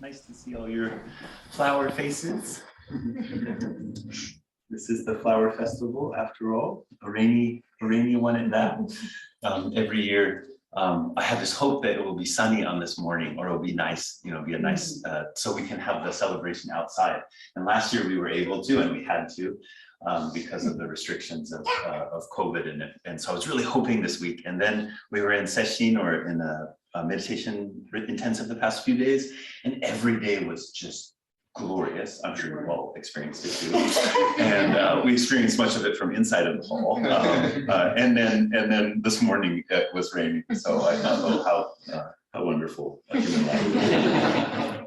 Nice to see all your flower faces. This is the flower festival, after all, a rainy one at that. Every year, I have this hope that it will be sunny on this morning, or it'll be nice, be a nice, so we can have the celebration outside. And last year we were able to, and we had to, because of the restrictions of COVID. And so I was really hoping this week. And then we were in sesshin, or in a meditation intensive the past few days, and every day was just glorious. I'm sure you've all experienced it too. And we experienced much of it from inside of the hall. And then this morning it was raining. So I thought, oh, how wonderful human life.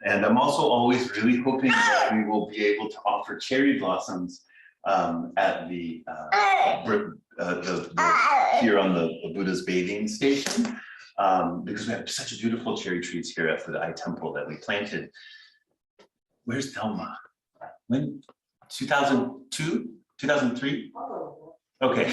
And I'm also always really hoping that we will be able to offer cherry blossoms at the here on the Buddha's bathing station, because we have such beautiful cherry trees here at the I Temple that we planted. Where's Thelma? When? 2002? 2003? Okay.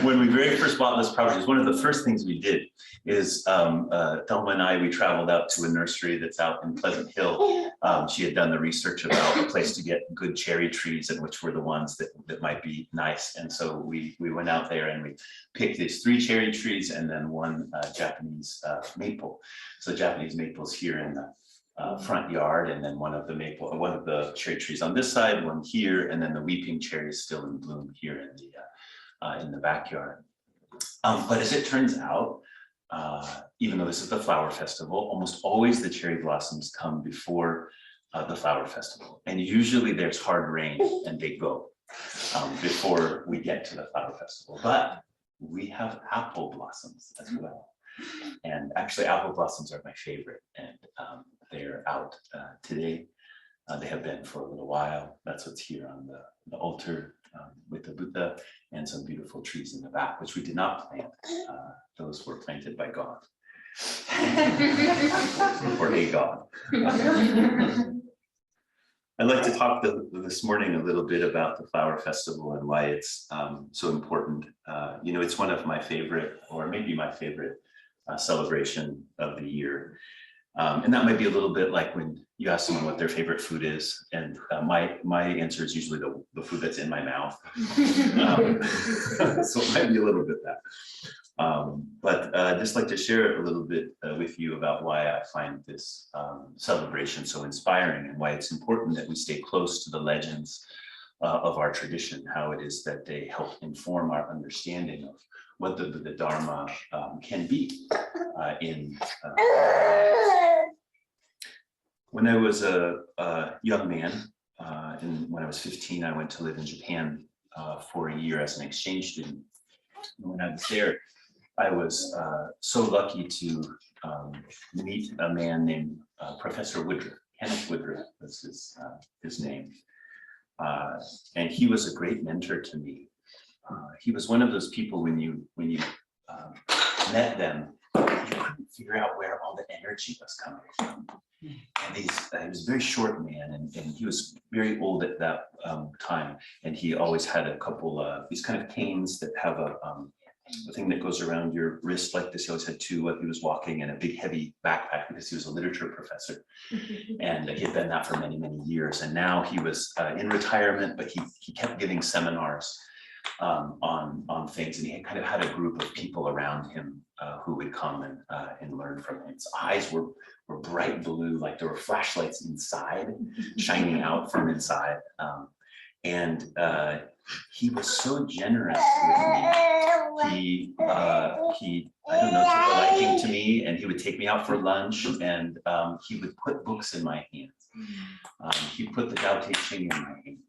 When we very first bought this property, one of the first things we did is Thelma and I, we traveled out to a nursery that's out in Pleasant Hill. She had done the research about a place to get good cherry trees, and which were the ones that might be nice. And so we went out there and we picked these 3 cherry trees and then 1 Japanese maple. So Japanese maples here in the front yard, and then one of the cherry trees on this side, 1 here, and then the weeping cherry is still in bloom here in the backyard. But as it turns out, even though this is the flower festival, almost always the cherry blossoms come before the flower festival, and usually there's hard rain and they go before we get to the flower festival. But we have apple blossoms as well, and actually apple blossoms are my favorite, and they're out today. They have been for a little while. That's what's here on the altar with the Buddha, and some beautiful trees in the back, which we did not plant. Those were planted by God. Or a God. I'd like to talk this morning a little bit about the Flower Festival and why it's so important. It's one of my favorite, or maybe my favorite, celebration of the year. And that might be a little bit like when you ask someone what their favorite food is, and my answer is usually the food that's in my mouth. So it might be a little bit that. But I'd just like to share a little bit with you about why I find this celebration so inspiring, and why it's important that we stay close to the legends of our tradition, how it is that they help inform our understanding of what the Dharma can be When I was a young man, and when I was 15, I went to live in Japan for a year as an exchange student. And when I was there, I was so lucky to meet a man named Professor Woodruff. Kenneth Woodruff was his name. And he was a great mentor to me. He was one of those people when you met them, you couldn't figure out where all the energy was coming from. And he was a very short man, and he was very old at that time. And he always had a couple these kind of canes that have a thing that goes around your wrist like this. He always had 2 while he was walking, and a big heavy backpack because he was a literature professor. And he had been that for many, many years. And now he was in retirement, but he kept giving seminars on things, and he kind of had a group of people around him who would come and learn from him. His eyes were bright blue, like there were flashlights inside, shining out from inside. And he was so generous with me. He I don't know, took a liking to me, and he would take me out for lunch, and he would put books in my hands. He put the Tao Te Ching in my hand,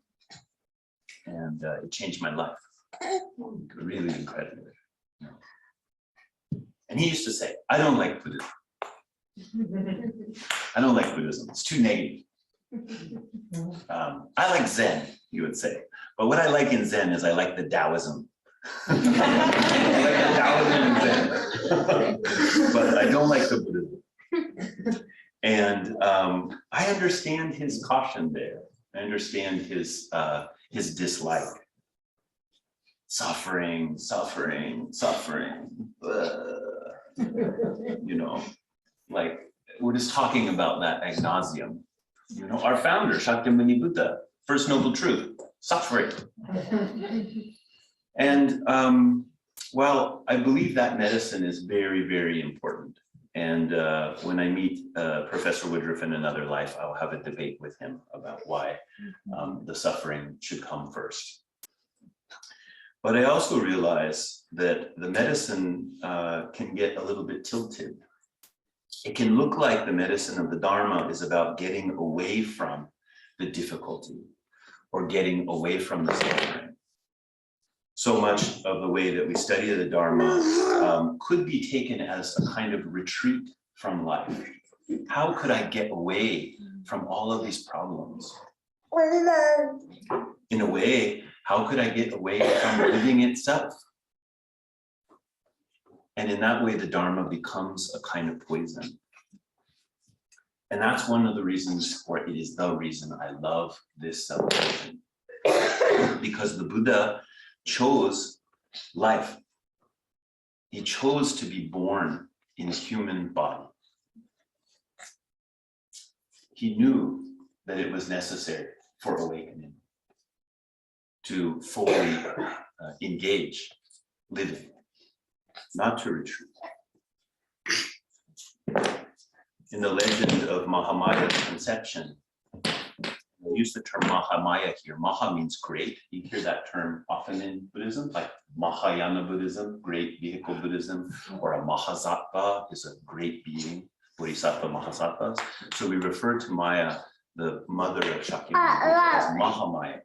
and it changed my life. Really incredible. And he used to say, I don't like Buddhism. I don't like Buddhism. It's too negative. I like Zen, he would say. But what I like in Zen is I like the Taoism. I like the Taoism in Zen. But I don't like the Buddhism. And I understand his caution there. I understand his dislike. Suffering. Like we're just talking about that agnosium. You know, our founder, Shakyamuni Buddha, first noble truth, suffering. And well, I believe that medicine is very, very important. And when I meet Professor Woodruff in another life, I'll have a debate with him about why the suffering should come first. But I also realize that the medicine can get a little bit tilted. It can look like the medicine of the Dharma is about getting away from the difficulty or getting away from the suffering. So much of the way that we study the Dharma could be taken as a kind of retreat from life. How could I get away from all of these problems? In a way, how could I get away from living itself? And in that way, the Dharma becomes a kind of poison. And that's one of the reasons, or it is the reason I love this celebration. Because the Buddha chose life. He chose to be born in a human body. He knew that it was necessary for awakening to fully engage living, not to retreat. In the legend of Mahamaya's conception, I use the term Mahamaya here. Maha means great. You hear that term often in Buddhism, like Mahayana Buddhism, great vehicle Buddhism, or a Mahasattva is a great being, Bodhisattva, Mahasattvas. So we refer to Maya, the mother of Shakyamuni Buddha, as Mahamaya,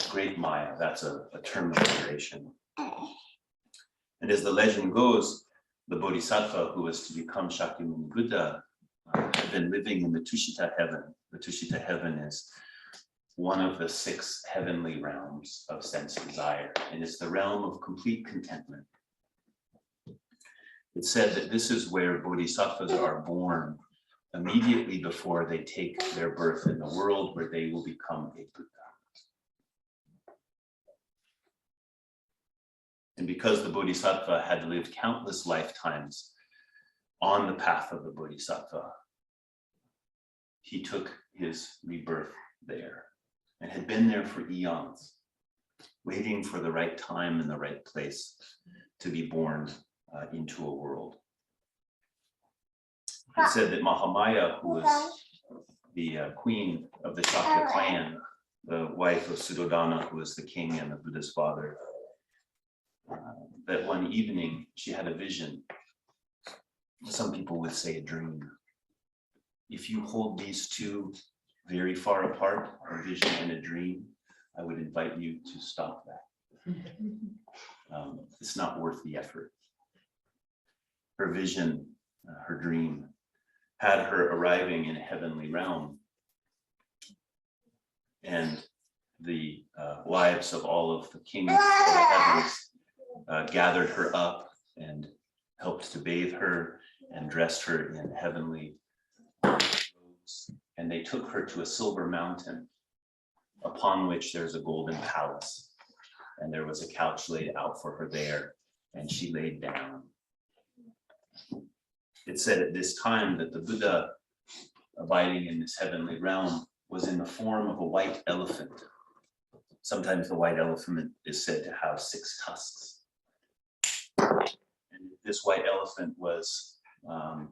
great Maya. That's a term of veneration. And as the legend goes, the Bodhisattva who was to become Shakyamuni Buddha had been living in the Tushita heaven. The Tushita heaven is one of the 6 heavenly realms of sense desire, and it's the realm of complete contentment. It's said that this is where bodhisattvas are born immediately before they take their birth in the world, where they will become a Buddha. And because the bodhisattva had lived countless lifetimes on the path of the bodhisattva, he took his rebirth there and had been there for eons, waiting for the right time and the right place to be born into a world. It said that Mahamaya, who was the queen of the Shakya clan, the wife of Suddhodana, who was the king and the Buddha's father, that one evening she had a vision. Some people would say a dream. If you hold these two very far apart, a vision and a dream, I would invite you to stop that. It's not worth the effort. Her vision, her dream, had her arriving in a heavenly realm. And the wives of all of the kings of the heavens gathered her up and helped to bathe her and dressed her in heavenly robes. And they took her to a silver mountain upon which there's a golden palace. And there was a couch laid out for her there, and she laid down. It said at this time that the Buddha, abiding in this heavenly realm, was in the form of a white elephant. Sometimes the white elephant is said to have 6 tusks. And this white elephant was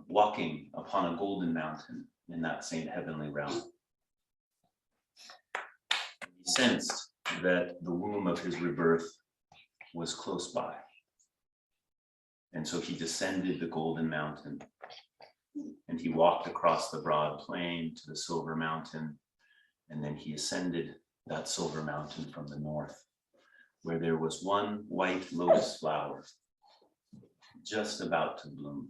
walking upon a golden mountain in that same heavenly realm. He sensed that the womb of his rebirth was close by. And so he descended the golden mountain and he walked across the broad plain to the silver mountain. And then he ascended that silver mountain from the north, where there was one white lotus flower just about to bloom.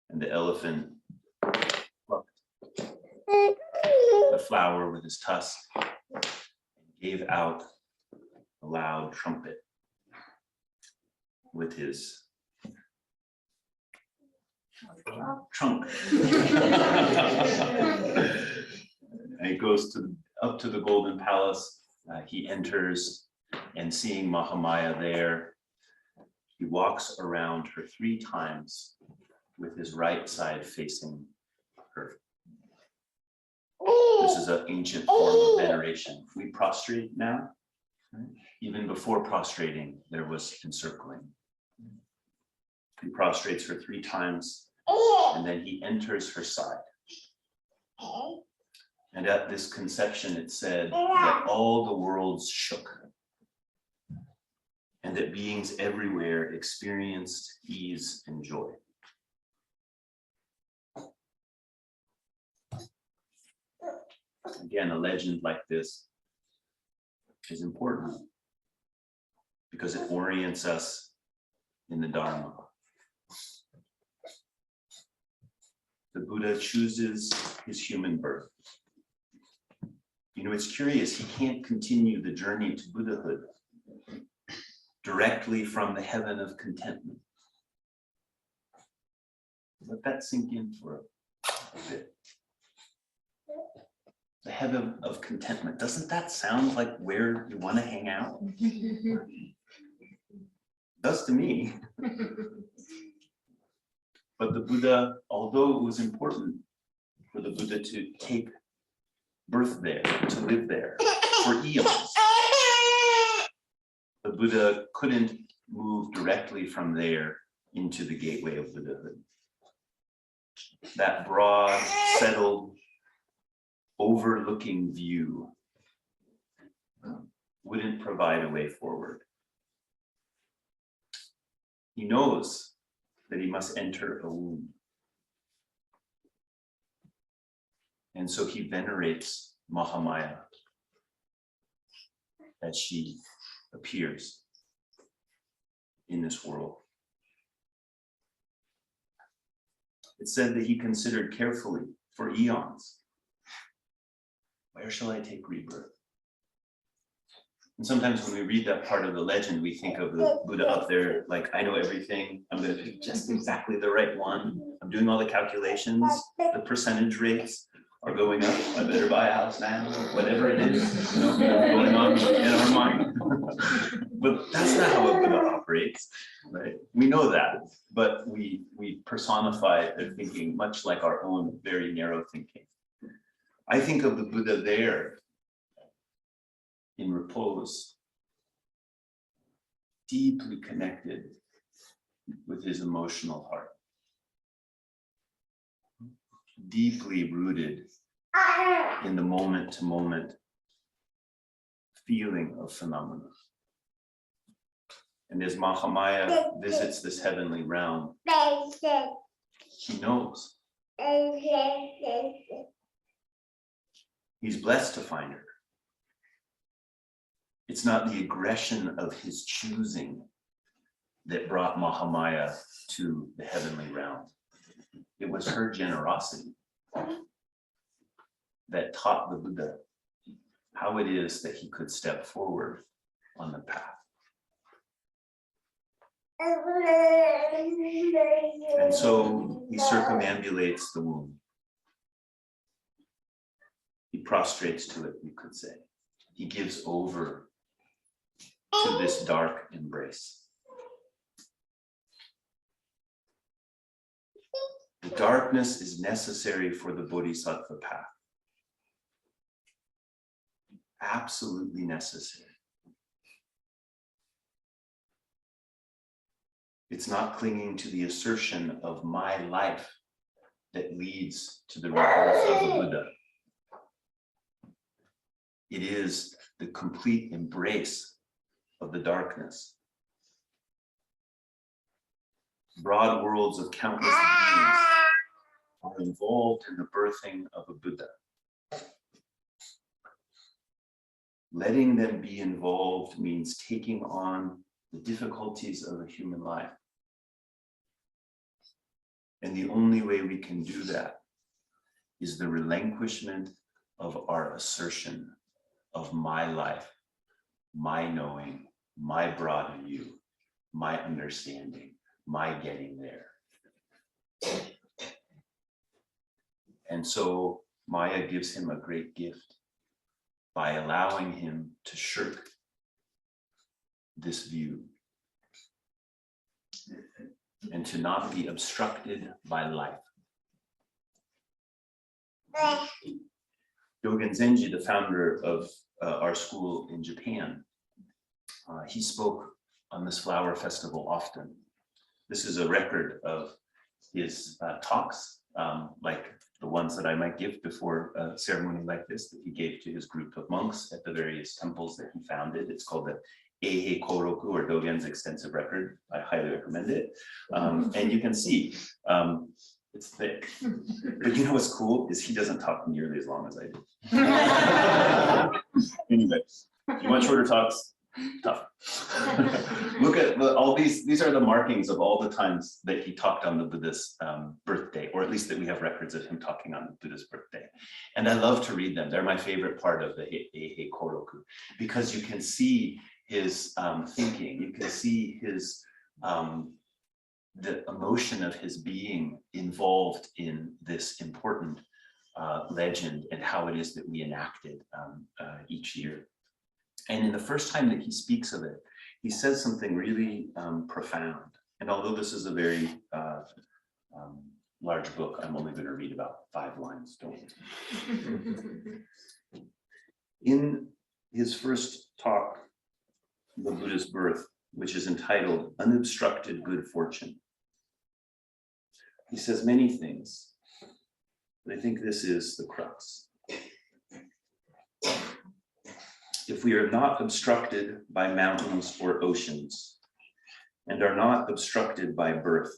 And the elephant plucked the flower with his tusk and gave out a loud trumpet with his trunk. And he goes up to the golden palace. He enters, and seeing Mahamaya there, he walks around her 3 times with his right side facing earth. This is an ancient form of veneration. If we prostrate now, right? Even before prostrating, there was encircling. He prostrates her 3 times, and then he enters her side. And at this conception, it said that all the worlds shook, and that beings everywhere experienced ease and joy. Again, a legend like this is important because it orients us in the Dharma. The Buddha chooses his human birth. You know, it's curious, he can't continue the journey to Buddhahood directly from the heaven of contentment. Let that sink in for a bit. The heaven of contentment, doesn't that sound like where you want to hang out? Does to me. But the Buddha, although it was important for the Buddha to take birth there, to live there for eons, the Buddha couldn't move directly from there into the gateway of Buddhahood. That broad, settled, overlooking view wouldn't provide a way forward. He knows that he must enter a womb. And so he venerates Mahamaya as she appears in this world. It said that he considered carefully for eons, where shall I take rebirth? And sometimes when we read that part of the legend, we think of the Buddha up there, like, I know everything, I'm going to pick just exactly the right one. I'm doing all the calculations, the percentage rates are going up. I better buy a house now, whatever it is, you know, going on in our mind. But that's not how a Buddha operates, right? We know that, but we personify their thinking much like our own very narrow thinking. I think of the Buddha there in repose, deeply connected with his emotional heart, deeply rooted in the moment-to-moment feeling of phenomena. And as Mahamaya visits this heavenly realm, he knows. He's blessed to find her. It's not the aggression of his choosing that brought Mahamaya to the heavenly realm. It was her generosity that taught the Buddha how it is that he could step forward on the path. And so he circumambulates the womb. He prostrates to it, we could say. He gives over to this dark embrace. The darkness is necessary for the Bodhisattva path. Absolutely necessary. It's not clinging to the assertion of my life that leads to the rebirth of the Buddha. It is the complete embrace of the darkness. Broad worlds of countless beings are involved in the birthing of a Buddha. Letting them be involved means taking on the difficulties of a human life. And the only way we can do that is the relinquishment of our assertion of my life, my knowing, my broad view, my understanding, my getting there. And so Maya gives him a great gift by allowing him to shirk this view. and to not be obstructed by life. Dogen Zenji, the founder of our school in Japan, he spoke on this flower festival often. This is a record of his talks, like the ones that I might give before a ceremony like this that he gave to his group of monks at the various temples that he founded. It's called the Eihei Koroku, or Dogen's extensive record. I highly recommend it. And you can see it's thick. But you know what's cool is he doesn't talk nearly as long as I do. Anyway, you want shorter talks? Tough. Look at all these are the markings of all the times that he talked on the Buddha's birthday, or at least that we have records of him talking on the Buddha's birthday. And I love to read them. They're my favorite part of the Eihei Koroku, because you can see his thinking, you can see his the emotion of his being involved in this important legend and how it is that we enact it each year. And in the first time that he speaks of it, he says something really profound. And although this is a very large book, I'm only going to read about 5 lines. In his first talk, The Buddha's Birth, which is entitled Unobstructed Good Fortune, he says many things, but I think this is the crux. If we are not obstructed by mountains or oceans, and are not obstructed by birth,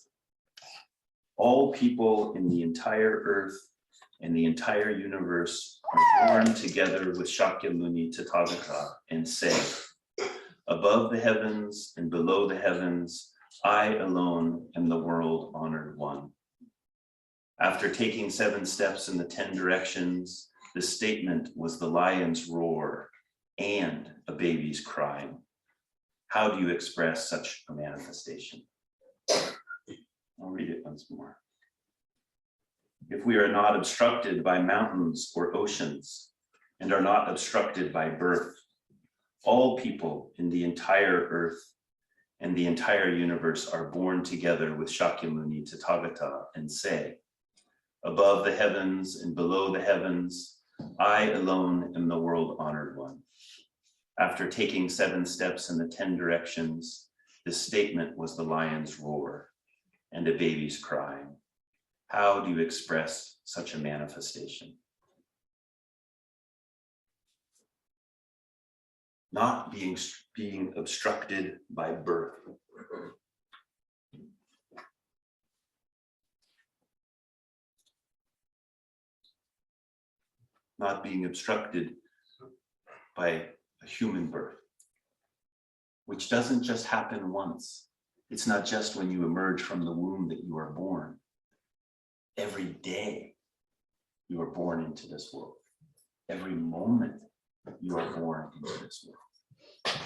all people in the entire earth and the entire universe are born together with Shakyamuni Tathagata and say, above the heavens and below the heavens, I alone am the world honored one. After taking 7 steps in the 10 directions, the statement was the lion's roar and a baby's crying. How do you express such a manifestation? I'll read it once more. If we are not obstructed by mountains or oceans, and are not obstructed by birth, all people in the entire earth and the entire universe are born together with Shakyamuni Tathagata and say, above the heavens and below the heavens, I alone am the world honored one. After taking 7 steps in the 10 directions, the statement was the lion's roar and a baby's crying. How do you express such a manifestation? Not being obstructed by birth. Not being obstructed by a human birth, which doesn't just happen once. It's not just when you emerge from the womb that you are born. Every day you are born into this world. Every moment you are born into this world.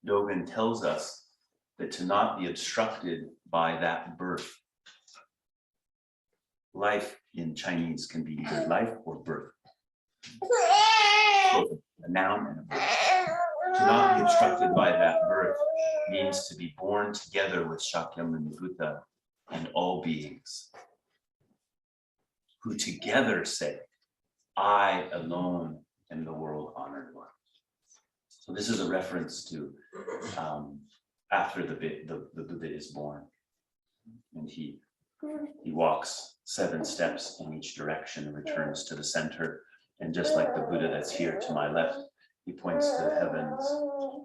Dogen tells us that to not be obstructed by that birth. Life in Chinese can be either life or birth. Both a noun and a verb. To not be obstructed by that birth means to be born together with Shakyamuni Buddha and all beings, who together say, I alone am the world honored one. So this is a reference to after the Buddha is born, and he walks 7 steps in each direction and returns to the center. And just like the Buddha that's here to my left, he points to the heavens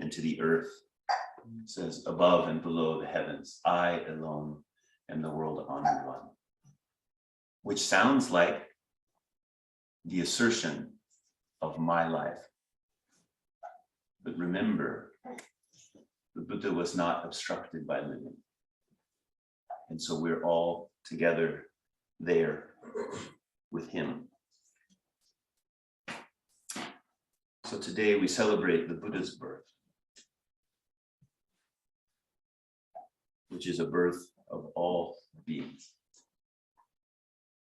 and to the earth. It says, above and below the heavens, I alone am the world honored one. Which sounds like the assertion of my life. But remember, the Buddha was not obstructed by living. And so we're all together there with him. So today we celebrate the Buddha's birth, which is a birth of all beings.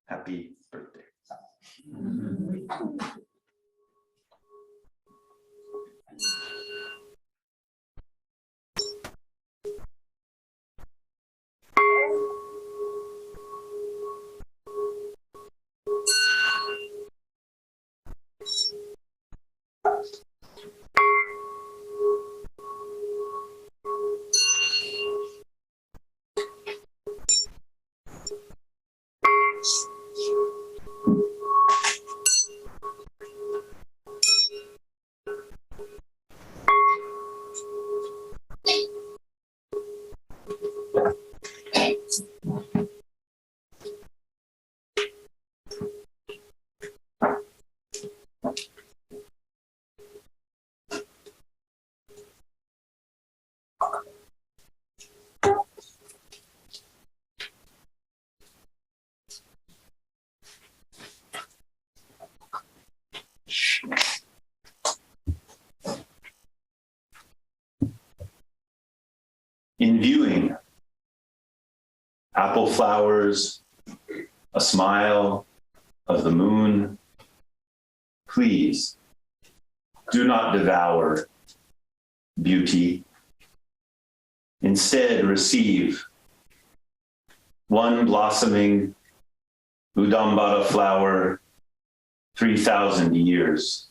Happy birthday. In viewing apple flowers, a smile of the moon, please do not devour beauty. Instead, receive one blossoming Udambara flower, 3,000 years.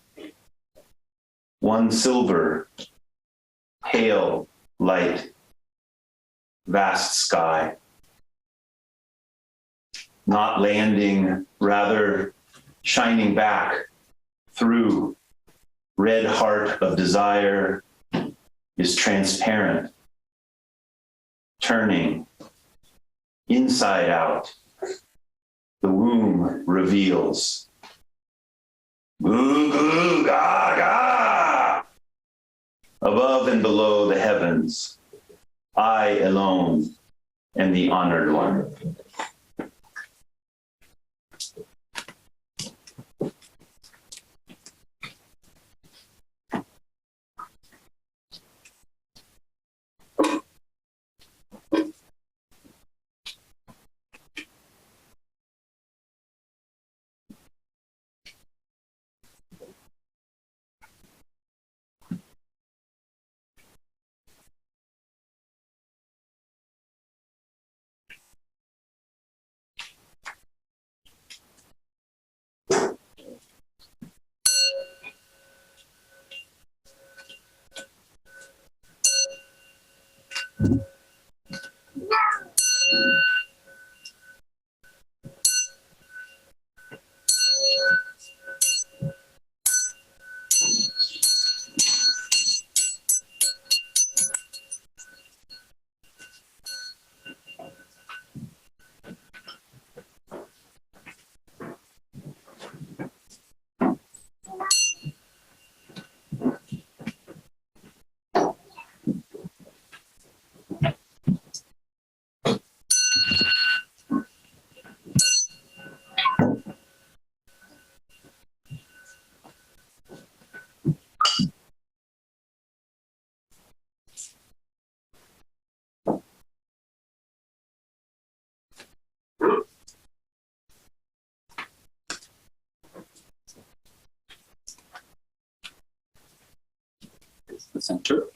One silver, pale light, vast sky. Not landing, rather shining back through red heart of desire is transparent, turning inside out. The womb reveals. Goo goo gaga. Above and below the heavens, I alone am the honored one. The center.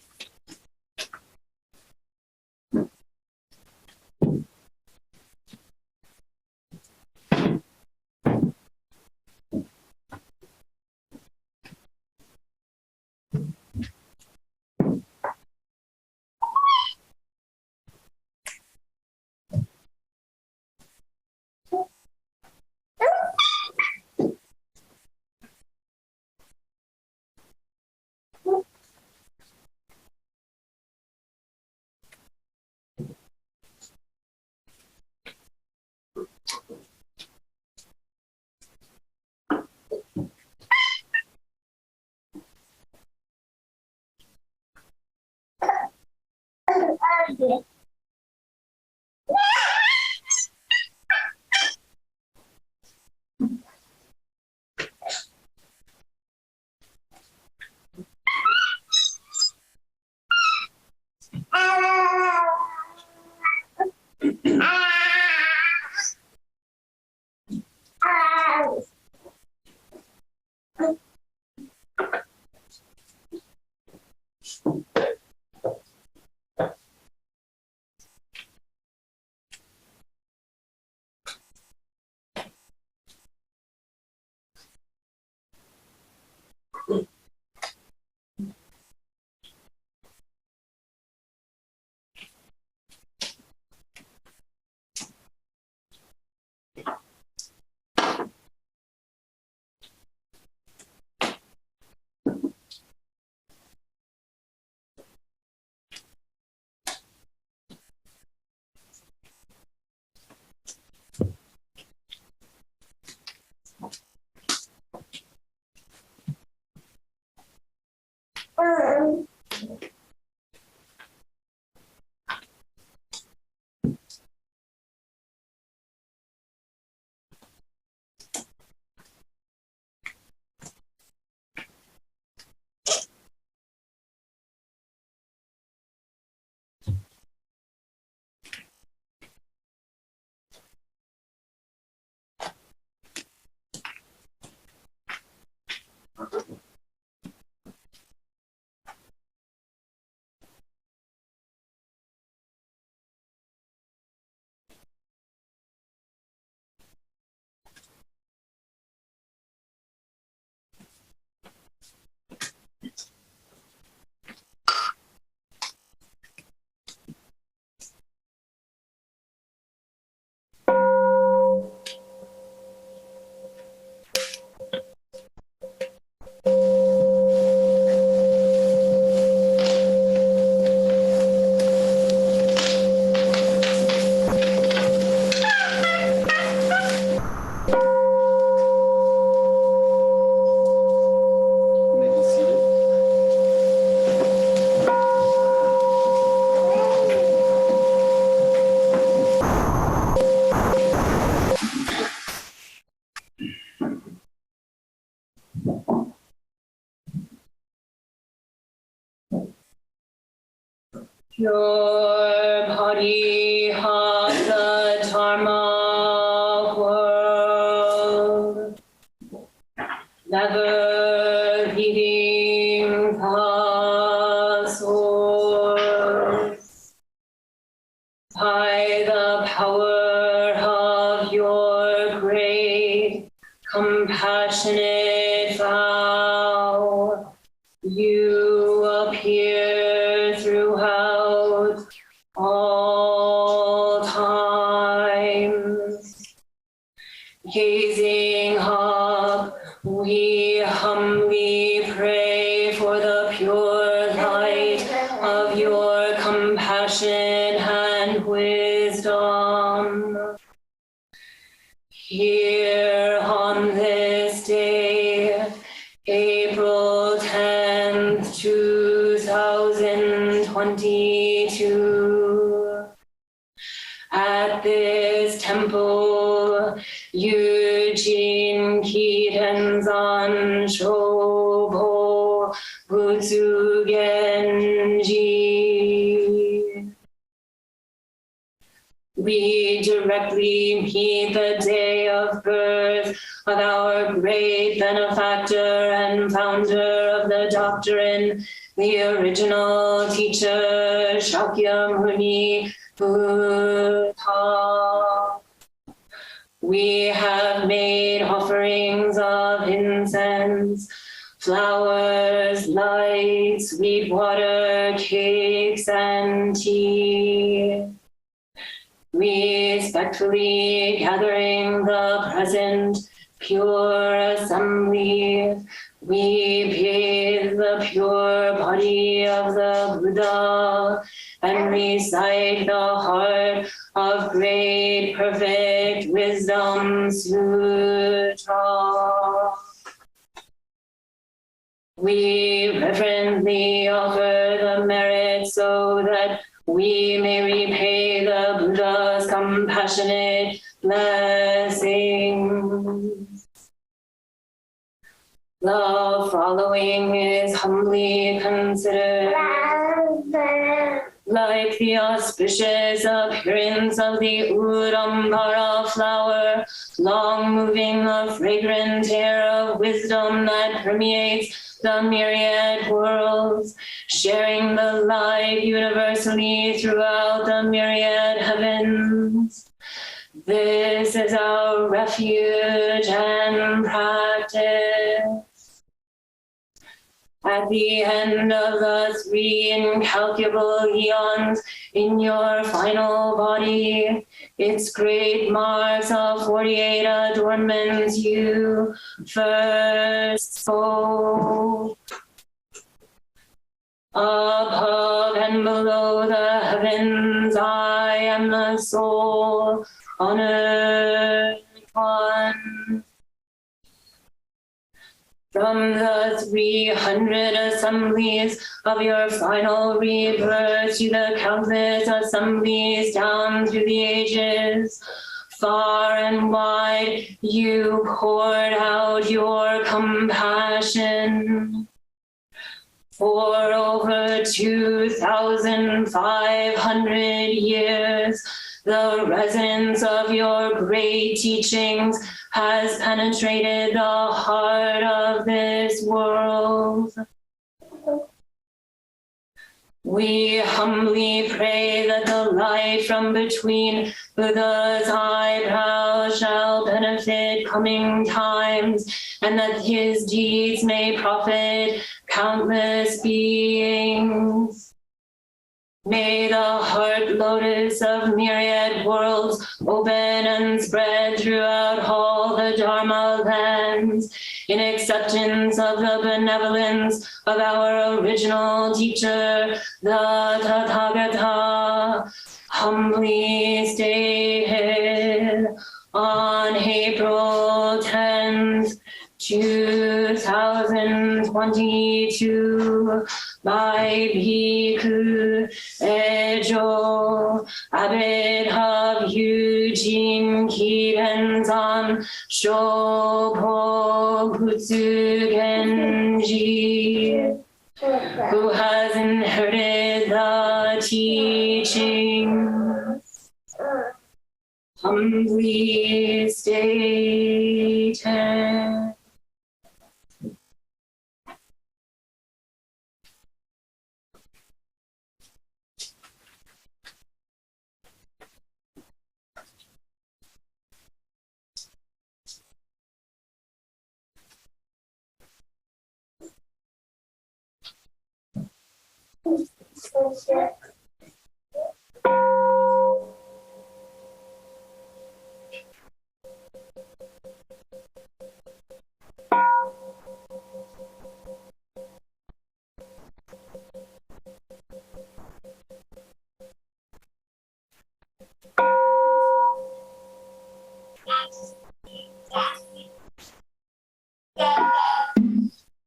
pure body of the Dharma world, never leaving the source, by the power of your great compassionate vow, you appear throughout all times. Gazing up, we humbly pray for the pure light of your compassion and wisdom. Here on this day, April 10th, 2022, at this temple, Eugene Kitenzan Shobo Butsu Genji. We directly meet the day of birth of our great benefactor and founder of the doctrine, the original teacher, Shakyamuni Buddha. We have made offerings of incense, flowers, light, sweet water, cakes, and tea. Respectfully gathering the present pure assembly, we bathe the pure body of the Buddha and recite the heart of great perfect wisdom sutra. We reverently offer the merit so that we may repay the Buddha's compassionate blessings. The following is humbly considered like the auspicious appearance of the Udambara flower, long moving the fragrant air of wisdom that permeates the myriad worlds, sharing the light universally throughout the myriad heavens. This is our refuge and practice. At the end of the 3 incalculable eons in your final body, its great marks of 48 adornments you first spoke. Above and below the heavens, I am the soul on earth one. From the 300 assemblies of your final rebirth to the countless assemblies down through the ages, far and wide, you poured out your compassion. For over 2,500 years, the resonance of your great teachings has penetrated the heart of this world. We humbly pray that the light from between Buddha's eyebrows shall benefit coming times, and that his deeds may profit countless beings. May the heart lotus of myriad worlds open and spread throughout all the Dharma lands in acceptance of the benevolence of our original teacher, the Tathagata, humbly stated on April 10th, 2022 by Bhikkhu Ejo, Abbot of Eugene Kitenzan Shobo Butsu Genji, who has inherited the teachings, humbly stated.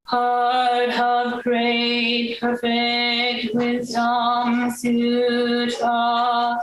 Heart of great perfect wisdom sutra.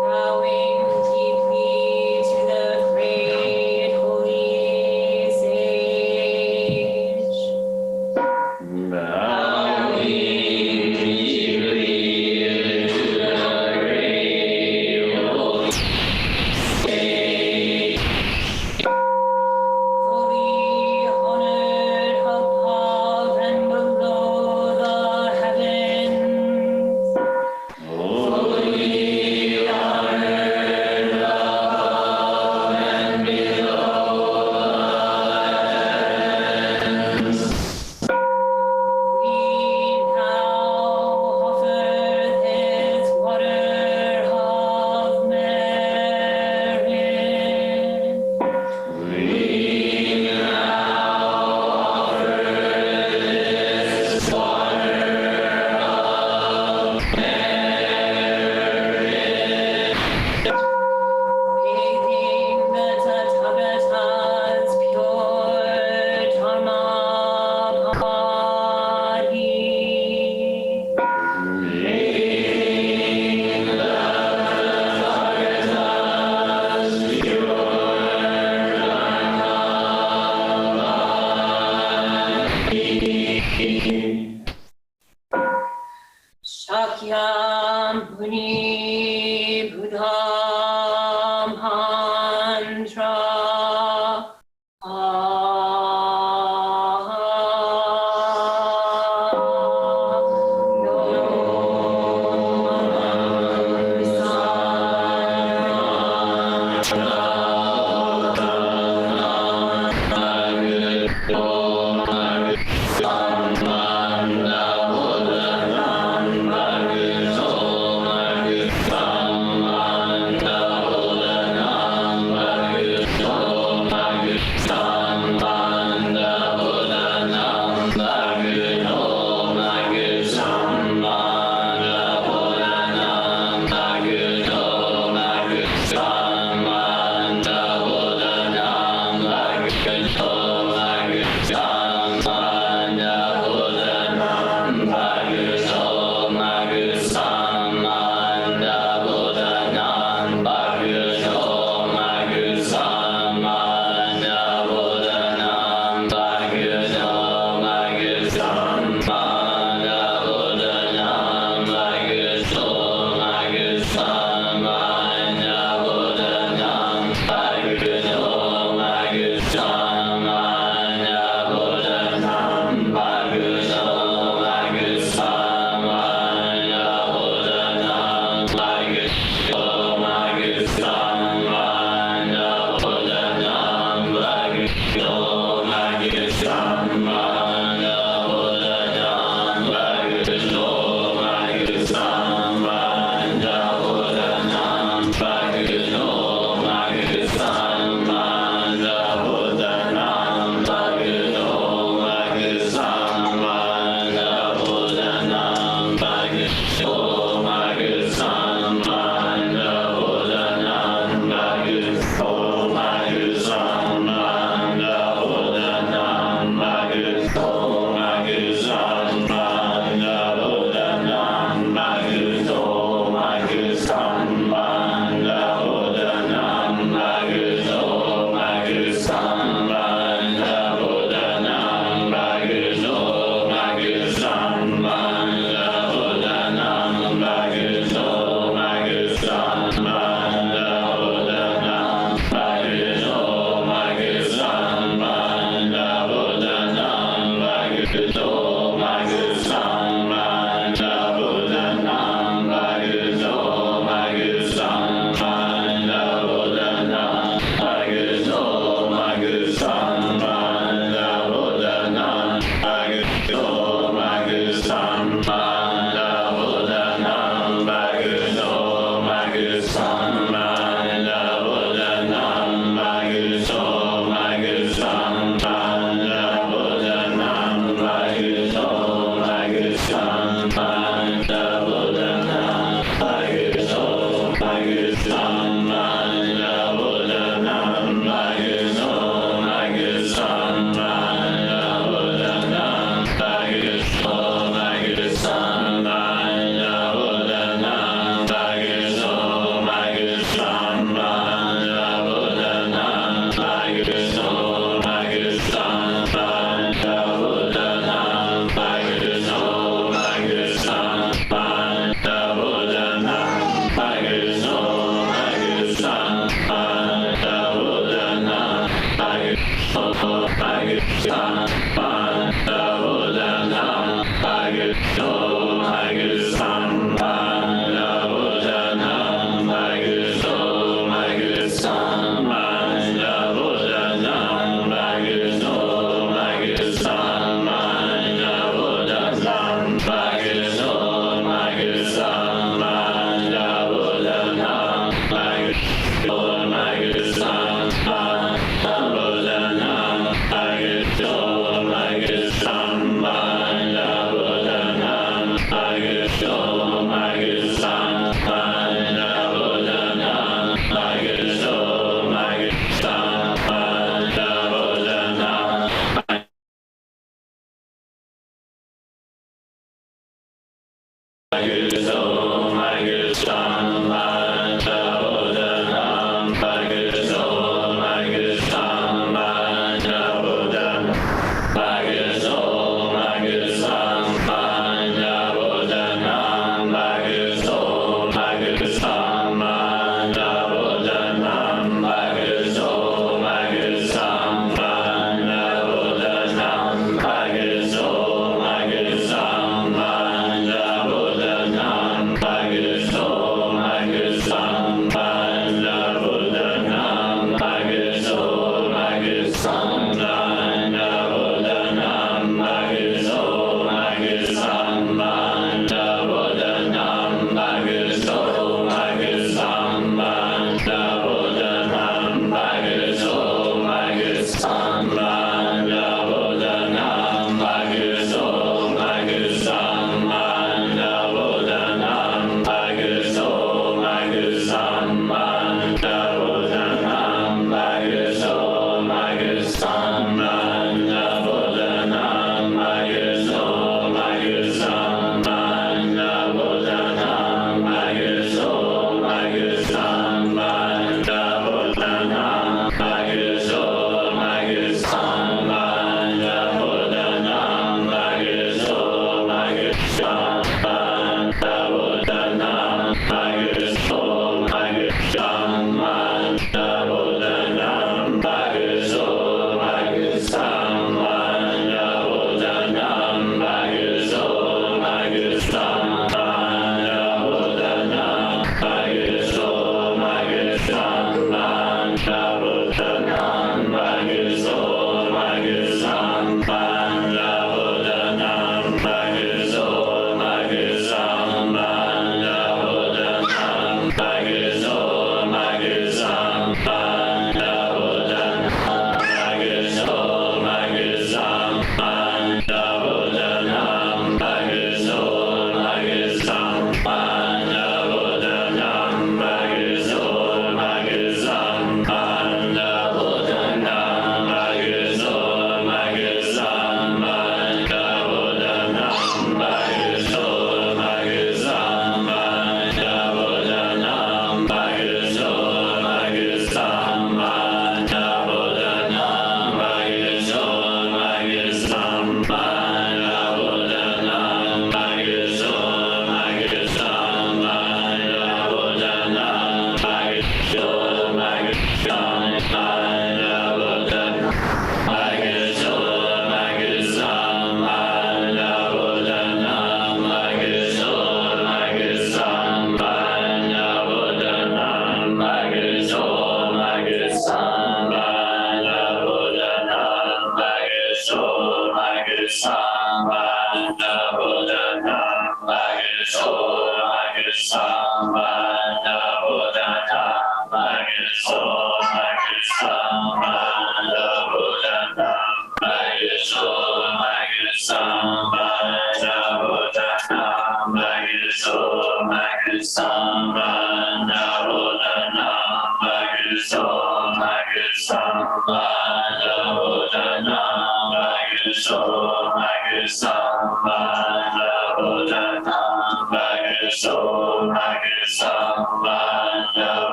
Bowing deeply to the great holy Shakyamuni Buddha mantra.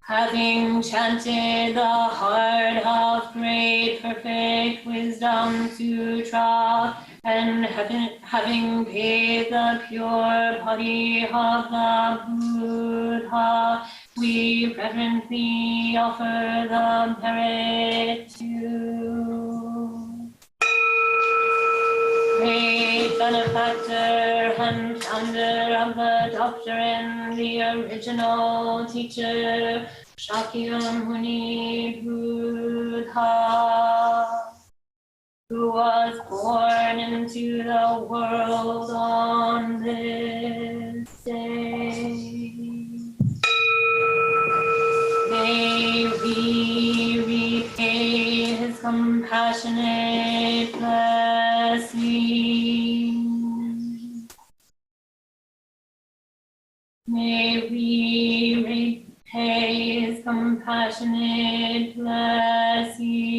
Having chanted the heart of great perfect wisdom sutra, and having paid the pure body of the Buddha, we reverently offer the merit to great benefactor and founder of the doctrine, the original teacher, Shakyamuni Buddha, who was born into the world on this day. May we repay his compassionate blessing. May we repay his compassionate blessing.